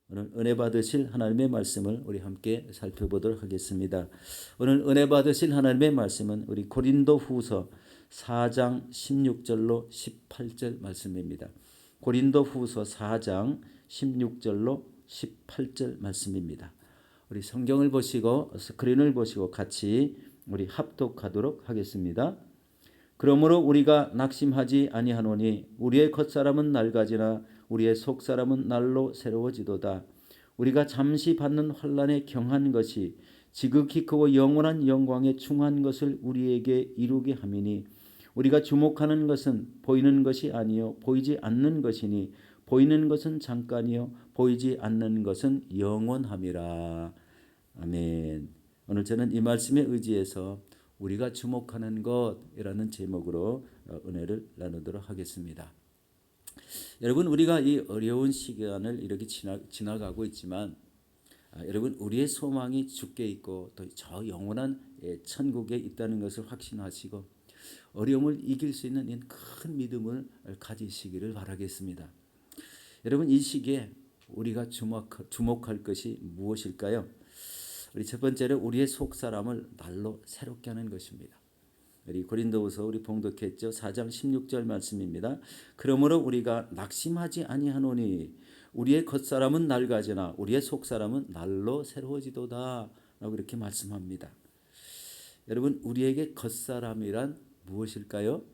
오늘 은혜 받으실 하나님의 말씀을 우리 함께 살펴보도록 하겠습니다. 오늘 은혜 받으실 하나님의 말씀은 우리 고린도후서 4장 16절로 18절 말씀입니다. 고린도후서 4장 16절로 18절 말씀입니다. 우리 성경을 보시고 스크린을 보시고 같이 우리 합독하도록 하겠습니다. 그러므로 우리가 낙심하지 아니하노니 우리의 겉사람은 낡아지나 우리의 속사람은 날로 새로워지도다. 우리가 잠시 받는 환난에 경한 것이 지극히 크고 영원한 영광에 충한 것을 우리에게 이루게 함이니 우리가 주목하는 것은 보이는 것이 아니요 보이지 않는 것이니 보이는 것은 잠깐이요 보이지 않는 것은 영원함이라. 아멘. 오늘 저는 이 말씀에 의지해서 우리가 주목하는 것이라는 제목으로 은혜를 나누도록 하겠습니다. 여러분, 우리가 이 어려운 시간을 이렇게 지나가고 있지만 여러분, 우리의 소망이 주께 있고 또 저 영원한 천국에 있다는 것을 확신하시고 어려움을 이길 수 있는 큰 믿음을 가지시기를 바라겠습니다. 여러분, 이 시기에 우리가 주목할 것이 무엇일까요? 우리 첫 번째로 우리의 속사람을 날로 새롭게 하는 것입니다. 우리 고린도후서 우리 봉독했죠. 4장 16절 말씀입니다. 그러므로 우리가 낙심하지 아니하노니 우리의 겉사람은 낡아지나 우리의 속사람은 날로 새로워지도다 라고 이렇게 말씀합니다. 여러분, 우리에게 겉사람이란 무엇일까요?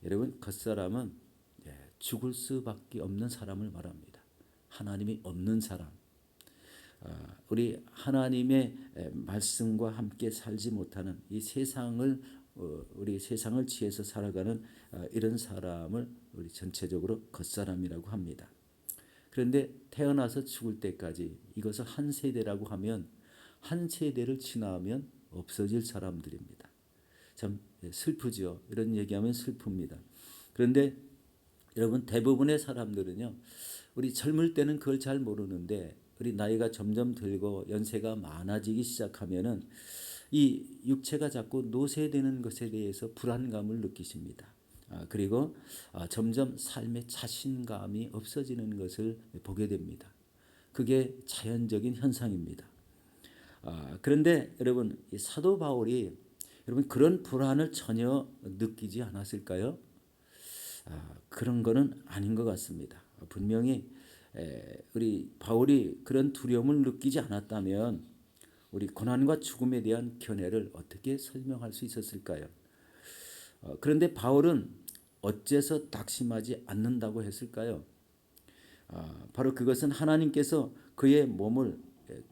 여러분, 겉사람은 죽을 수밖에 없는 사람을 말합니다. 하나님이 없는 사람. 우리 하나님의 말씀과 함께 살지 못하는 이 세상을 우리 세상을 지혜서 살아가는 이런 사람을 우리 전체적으로 겉사람이라고 합니다. 그런데 태어나서 죽을 때까지 이것을 한 세대라고 하면 한 세대를 지나면 없어질 사람들입니다. 참 슬프죠. 이런 얘기하면 슬픕니다. 그런데 여러분, 대부분의 사람들은요, 우리 젊을 때는 그걸 잘 모르는데 우리 나이가 점점 들고 연세가 많아지기 시작하면은 이 육체가 자꾸 노쇠되는 것에 대해서 불안감을 느끼십니다. 그리고 점점 삶의 자신감이 없어지는 것을 보게 됩니다. 그게 자연적인 현상입니다. 그런데 여러분, 이 사도 바울이 여러분 그런 불안을 전혀 느끼지 않았을까요? 그런 거는 아닌 것 같습니다. 분명히 우리 바울이 그런 두려움을 느끼지 않았다면 우리 고난과 죽음에 대한 견해를 어떻게 설명할 수 있었을까요? 그런데 바울은 어째서 낙심하지 않는다고 했을까요? 바로 그것은 하나님께서 그의 몸을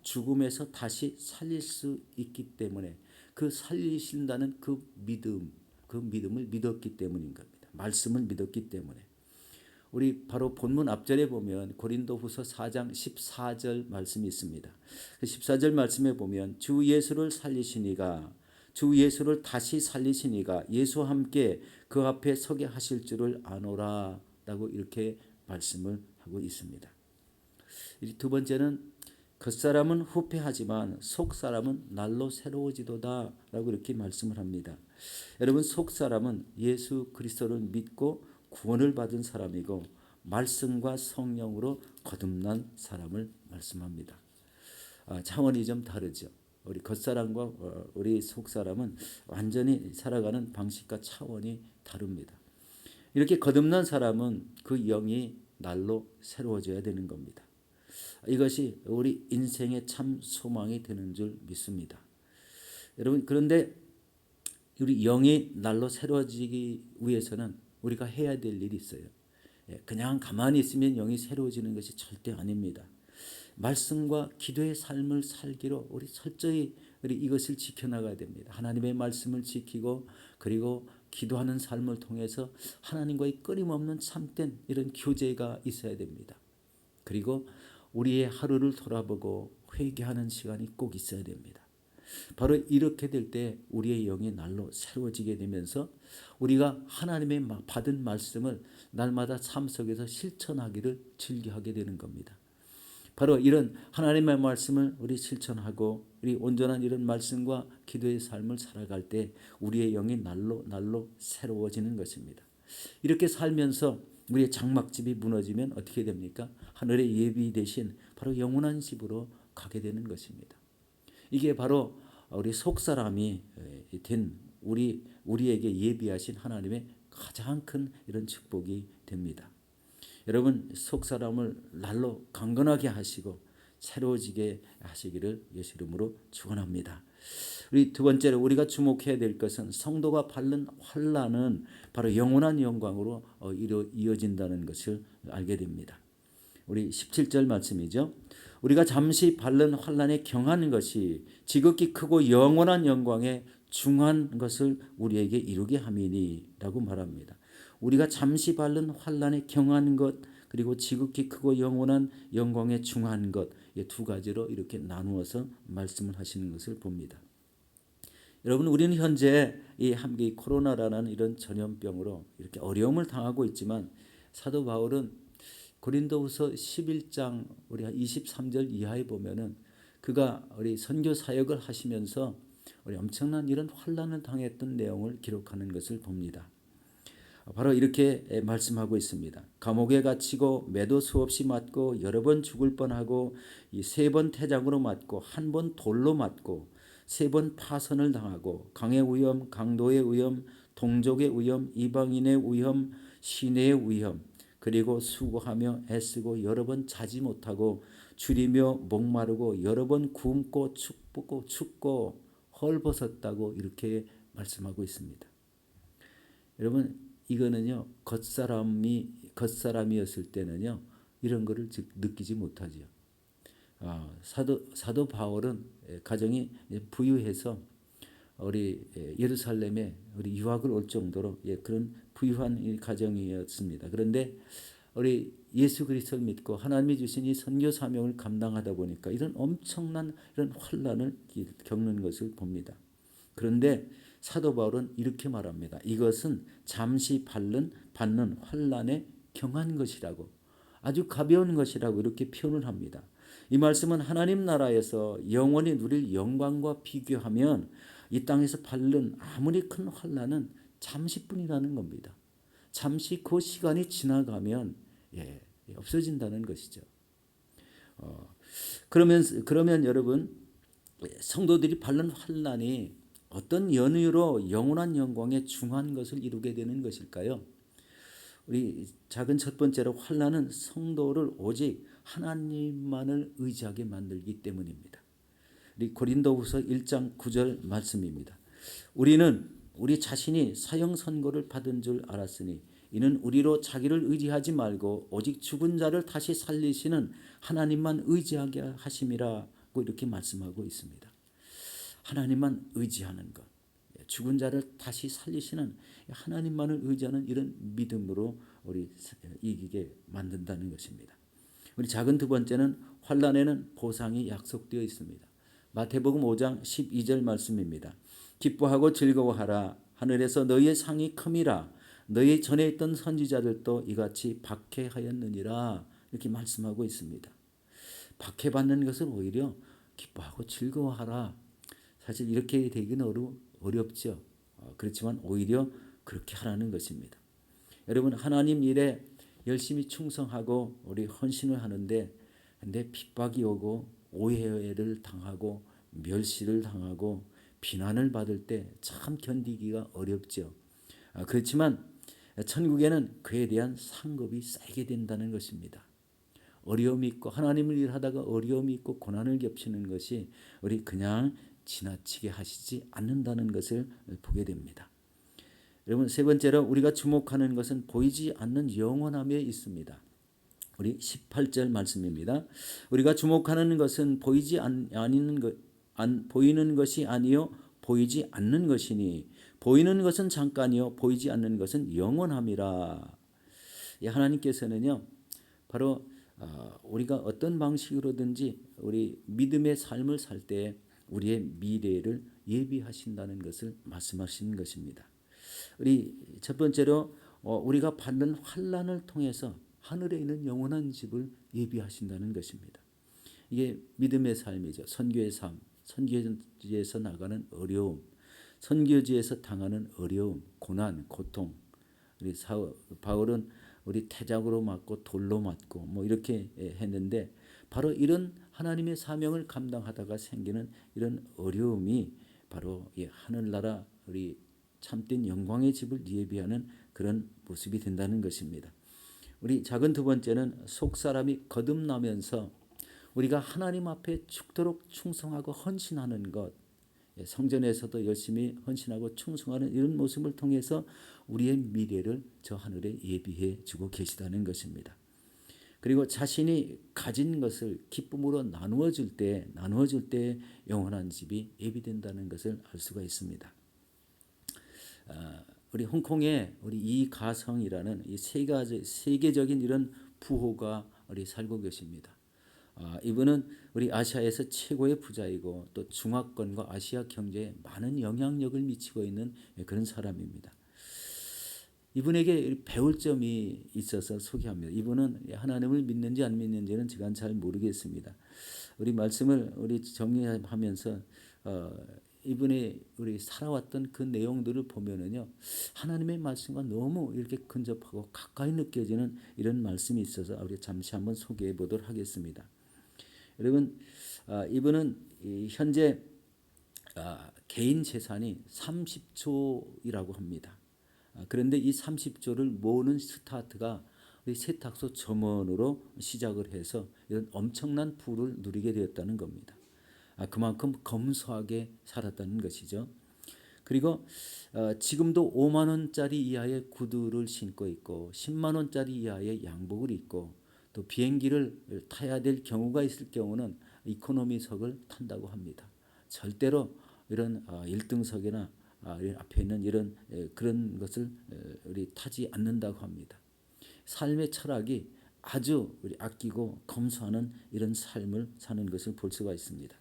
죽음에서 다시 살릴 수 있기 때문에 그 살리신다는 그 믿음을 믿었기 때문인 겁니다. 말씀을 믿었기 때문에. 우리 바로 본문 앞절에 보면 고린도후서 4장 14절 말씀이 있습니다. 14절 말씀에 보면 주 예수를 살리시니가 주 예수를 다시 살리시니가 예수와 함께 그 앞에 서게 하실 줄을 아노라 라고 이렇게 말씀을 하고 있습니다. 두 번째는 겉사람은 후패하지만 속사람은 날로 새로워지도다 라고 이렇게 말씀을 합니다. 여러분, 속사람은 예수 그리스도를 믿고 구원을 받은 사람이고 말씀과 성령으로 거듭난 사람을 말씀합니다. 차원이 좀 다르죠. 우리 겉사람과 우리 속사람은 완전히 살아가는 방식과 차원이 다릅니다. 이렇게 거듭난 사람은 그 영이 날로 새로워져야 되는 겁니다. 이것이 우리 인생의 참 소망이 되는 줄 믿습니다. 여러분, 그런데 우리 영이 날로 새로워지기 위해서는 우리가 해야 될 일이 있어요. 그냥 가만히 있으면 영이 새로워지는 것이 절대 아닙니다. 말씀과 기도의 삶을 살기로 우리 철저히 우리 이것을 지켜나가야 됩니다. 하나님의 말씀을 지키고 그리고 기도하는 삶을 통해서 하나님과의 끊임없는 참된 이런 교제가 있어야 됩니다. 그리고 우리의 하루를 돌아보고 회개하는 시간이 꼭 있어야 됩니다. 바로 이렇게 될 때 우리의 영이 날로 새로워지게 되면서 우리가 하나님의 받은 말씀을 날마다 삶 속에서 실천하기를 즐겨하게 되는 겁니다. 바로 이런 하나님의 말씀을 우리 실천하고 우리 온전한 이런 말씀과 기도의 삶을 살아갈 때 우리의 영이 날로 새로워지는 것입니다. 이렇게 살면서 우리의 장막집이 무너지면 어떻게 됩니까? 하늘의 예비 대신 바로 영원한 집으로 가게 되는 것입니다. 이게 바로 우리 속사람이 된 우리에게 예비하신 하나님의 가장 큰 이런 축복이 됩니다. 여러분 속사람을 날로 강건하게 하시고 새로워지게 하시기를 예수 이름으로 축원합니다. 우리 두 번째로 우리가 주목해야 될 것은 성도가 받는 환난은 바로 영원한 영광으로 이어진다는 것을 알게 됩니다. 우리 17절 말씀이죠. 우리가 잠시 받는 환난에 경한 것이 지극히 크고 영원한 영광에 중한 것을 우리에게 이루게 함이니라고 말합니다. 우리가 잠시 받는 환난에 경한 것 그리고 지극히 크고 영원한 영광에 중한 것 이 두 가지로 이렇게 나누어서 말씀을 하시는 것을 봅니다. 여러분 우리는 현재 이 함께 코로나라는 이런 전염병으로 이렇게 어려움을 당하고 있지만 사도 바울은 고린도후서 11장 우리 23절 이하에 보면은 그가 우리 선교 사역을 하시면서 우리 엄청난 이런 환난을 당했던 내용을 기록하는 것을 봅니다. 바로 이렇게 말씀하고 있습니다. 감옥에 갇히고 매도 수없이 맞고 여러 번 죽을 뻔하고 이 세 번 태장으로 맞고 한 번 돌로 맞고 세 번 파선을 당하고 강의 위험, 강도의 위험, 동족의 위험, 이방인의 위험, 시내의 위험 그리고 수고하며 애쓰고 여러 번 자지 못하고 줄이며 목마르고 여러 번 굶고 춥고 헐벗었다고 이렇게 말씀하고 있습니다. 여러분 이거는요 겉사람이었을 때는요 이런 거를 느끼지 못하죠. 사도 바울은 가정이 부유해서 우리 예루살렘에 우리 유학을 올 정도로 그런 부유한 가정이었습니다. 그런데 우리 예수 그리스도를 믿고 하나님이 주신 이 선교 사명을 감당하다 보니까 이런 엄청난 이런 환난을 겪는 것을 봅니다. 그런데 사도 바울은 이렇게 말합니다. 이것은 잠시 받는 환난에 경한 것이라고 아주 가벼운 것이라고 이렇게 표현을 합니다. 이 말씀은 하나님 나라에서 영원히 누릴 영광과 비교하면 이 땅에서 받는 아무리 큰 환난은 잠시뿐이라는 겁니다. 잠시 그 시간이 지나가면 없어진다는 것이죠. 그러면 여러분 성도들이 받는 환난이 어떤 연유로 영원한 영광에 중한 것을 이루게 되는 것일까요? 우리 작은 첫 번째로 환난은 성도를 오직 하나님만을 의지하게 만들기 때문입니다. 우리 고린도후서 1장 9절 말씀입니다. 우리는 우리 자신이 사형 선고를 받은 줄 알았으니 이는 우리로 자기를 의지하지 말고 오직 죽은 자를 다시 살리시는 하나님만 의지하게 하심이라고 이렇게 말씀하고 있습니다. 하나님만 의지하는 것, 죽은 자를 다시 살리시는 하나님만을 의지하는 이런 믿음으로 우리 이기게 만든다는 것입니다. 우리 작은 두 번째는 환난에는 보상이 약속되어 있습니다. 마태복음 5장 12절 말씀입니다. 기뻐하고 즐거워하라. 하늘에서 너희의 상이 큼이라. 너희 전에 있던 선지자들도 이같이 박해하였느니라. 이렇게 말씀하고 있습니다. 박해받는 것은 오히려 기뻐하고 즐거워하라. 사실 이렇게 되기는 어렵죠. 그렇지만 오히려 그렇게 하라는 것입니다. 여러분 하나님 일에 열심히 충성하고 우리 헌신을 하는데 근데 핍박이 오고 오해를 당하고 멸시를 당하고 비난을 받을 때 참 견디기가 어렵죠. 그렇지만 천국에는 그에 대한 상급이 쌓이게 된다는 것입니다. 어려움이 있고 하나님을 일하다가 어려움이 있고 고난을 겹치는 것이 우리 그냥 지나치게 하시지 않는다는 것을 보게 됩니다. 여러분 세 번째로 우리가 주목하는 것은 보이지 않는 영원함에 있습니다. 우리 18절 말씀입니다. 우리가 주목하는 것은 보이는 것이 아니요 보이지 않는 것이니 보이는 것은 잠깐이요 보이지 않는 것은 영원함이라. 하나님께서는요 바로 우리가 어떤 방식으로든지 우리 믿음의 삶을 살 때 우리의 미래를 예비하신다는 것을 말씀하시는 것입니다. 우리 첫 번째로 우리가 받는 환난을 통해서 하늘에 있는 영원한 집을 예비하신다는 것입니다. 이게 믿음의 삶이죠. 선교의 삶, 선교지에서 나가는 어려움, 선교지에서 당하는 어려움, 고난, 고통. 우리 바울은 우리 태작으로 맞고 돌로 맞고 뭐 이렇게 했는데 바로 이런 하나님의 사명을 감당하다가 생기는 이런 어려움이 바로 이 하늘나라 우리 참된 영광의 집을 예비하는 그런 모습이 된다는 것입니다. 우리 작은 두 번째는 속 사람이 거듭나면서 우리가 하나님 앞에 죽도록 충성하고 헌신하는 것, 성전에서도 열심히 헌신하고 충성하는 이런 모습을 통해서 우리의 미래를 저 하늘에 예비해 주고 계시다는 것입니다. 그리고 자신이 가진 것을 기쁨으로 나누어 줄 때 영원한 집이 예비된다는 것을 알 수가 있습니다. 우리 홍콩에 우리 이가성이라는 이 세계적인 이런 부호가 우리 살고 계십니다. 이분은 우리 아시아에서 최고의 부자이고 또 중화권과 아시아 경제에 많은 영향력을 미치고 있는 그런 사람입니다. 이분에게 배울 점이 있어서 소개합니다. 이분은 하나님을 믿는지 안 믿는지는 제가 잘 모르겠습니다. 우리 말씀을 우리 정리하면서 이분의 우리 살아왔던 그 내용들을 보면은요, 하나님의 말씀과 너무 이렇게 근접하고 가까이 느껴지는 이런 말씀이 있어서 우리 잠시 한번 소개해 보도록 하겠습니다. 여러분, 이분은 현재 개인 재산이 30조이라고 합니다. 그런데 이 30조를 모으는 스타트가 우리 세탁소 점원으로 시작을 해서 이런 엄청난 부를 누리게 되었다는 겁니다. 그만큼 검소하게 살았다는 것이죠. 그리고 지금도 5만 원짜리 이하의 구두를 신고 있고 10만 원짜리 이하의 양복을 입고 또 비행기를 타야 될 경우가 있을 경우는 이코노미석을 탄다고 합니다. 절대로 이런 1등석이나 앞에 있는 이런 그런 것을 우리 타지 않는다고 합니다. 삶의 철학이 아주 우리 아끼고 검소하는 이런 삶을 사는 것을 볼 수가 있습니다.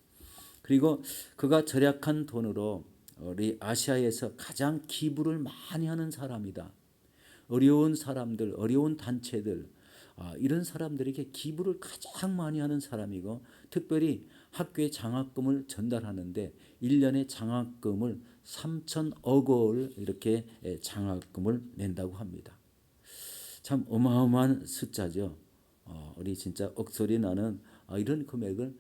그리고 그가 절약한 돈으로 우리 아시아에서 가장 기부를 많이 하는 사람이다. 어려운 사람들, 어려운 단체들, 이런 사람들에게 기부를 가장 많이 하는 사람이고 특별히 학교에 장학금을 전달하는데 1년에 장학금을 3천억 원을 이렇게 장학금을 낸다고 합니다. 참 어마어마한 숫자죠. 우리 진짜 억소리 나는 이런 금액을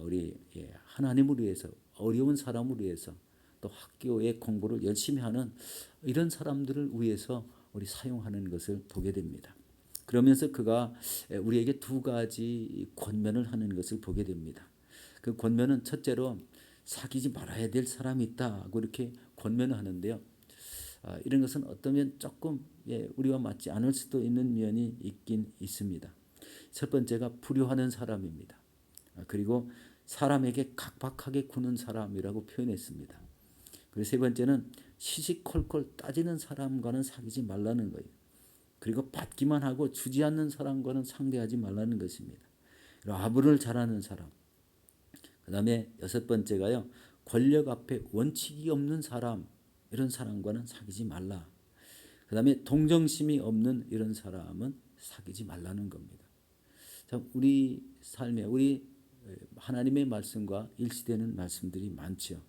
우리 하나님을 위해서 어려운 사람을 위해서 또 학교의 공부를 열심히 하는 이런 사람들을 위해서 우리 사용하는 것을 보게 됩니다. 그러면서 그가 우리에게 두 가지 권면을 하는 것을 보게 됩니다. 그 권면은 첫째로 사귀지 말아야 될 사람이 있다고 이렇게 권면을 하는데요. 이런 것은 어쩌면 조금 우리와 맞지 않을 수도 있는 면이 있긴 있습니다. 첫 번째가 불효하는 사람입니다. 그리고 사람에게 각박하게 구는 사람이라고 표현했습니다. 그리고 세 번째는 시시콜콜 따지는 사람과는 사귀지 말라는 거예요. 그리고 받기만 하고 주지 않는 사람과는 상대하지 말라는 것입니다. 아부를 잘하는 사람. 그 다음에 여섯 번째가요. 권력 앞에 원칙이 없는 사람, 이런 사람과는 사귀지 말라. 그 다음에 동정심이 없는 이런 사람은 사귀지 말라는 겁니다. 참 우리 삶에 우리 하나님의 말씀과 일치되는 말씀들이 많죠.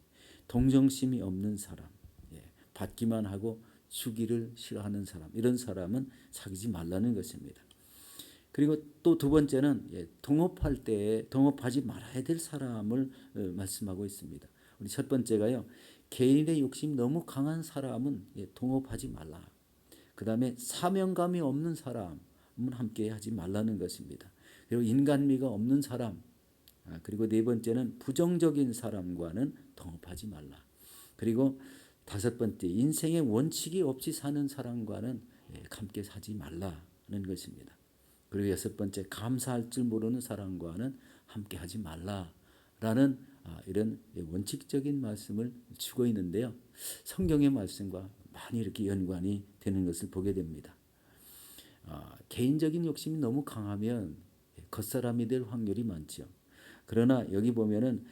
동정심이 없는 사람, 받기만 하고 주기를 싫어하는 사람, 이런 사람은 사귀지 말라는 것입니다. 그리고 또 두 번째는 동업할 때 동업하지 말아야 될 사람을 말씀하고 있습니다. 우리 첫 번째가요. 개인의 욕심이 너무 강한 사람은 동업하지 말라. 그 다음에 사명감이 없는 사람은 함께 하지 말라는 것입니다. 그리고 인간미가 없는 사람, 그리고 네 번째는 부정적인 사람과는 동업하지 말라. 그리고 다섯 번째, 인생의 원칙이 없이 사는 사람과는 함께 사지 말라는 것입니다. 그리고 여섯 번째, 감사할 줄 모르는 사람과는 함께 하지 말라라는 이런 원칙적인 말씀을 주고 있는데요. 성경의 말씀과 많이 이렇게 연관이 되는 것을 보게 됩니다. 개인적인 욕심이 너무 강하면 겉사람이 될 확률이 많죠. 그러나 여기 보면은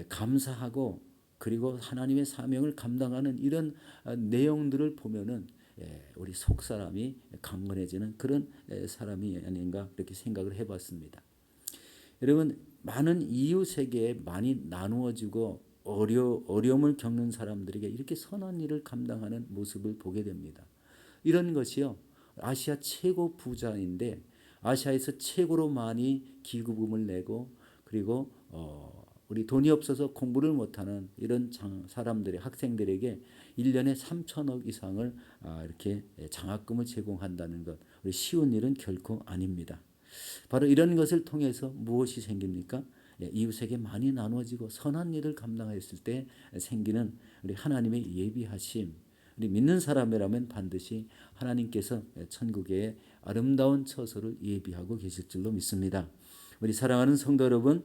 감사하고 그리고 하나님의 사명을 감당하는 이런 내용들을 보면은 우리 속 사람이 강건해지는 그런 사람이 아닌가 그렇게 생각을 해봤습니다. 여러분 많은 이웃에게 많이 나누어지고 어려움을 겪는 사람들에게 이렇게 선한 일을 감당하는 모습을 보게 됩니다. 이런 것이요 아시아 최고 부자인데 아시아에서 최고로 많이 기부금을 내고 그리고 우리 돈이 없어서 공부를 못하는 이런 사람들의 학생들에게 1년에 3천억 이상을 이렇게 장학금을 제공한다는 것, 우리 쉬운 일은 결코 아닙니다. 바로 이런 것을 통해서 무엇이 생깁니까? 이웃에게 많이 나누어지고 선한 일을 감당했을 때 생기는 우리 하나님의 예비하심, 우리 믿는 사람이라면 반드시 하나님께서 천국의 아름다운 처소를 예비하고 계실 줄로 믿습니다. 우리 사랑하는 성도 여러분,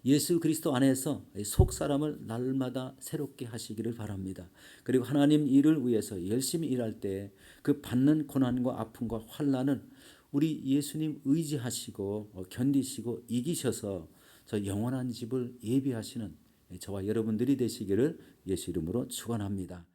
예수 그리스도 안에서 속 사람을 날마다 새롭게 하시기를 바랍니다. 그리고 하나님 일을 위해서 열심히 일할 때 그 받는 고난과 아픔과 환난은 우리 예수님 의지하시고 견디시고 이기셔서 저 영원한 집을 예비하시는 저와 여러분들이 되시기를 예수 이름으로 축원합니다.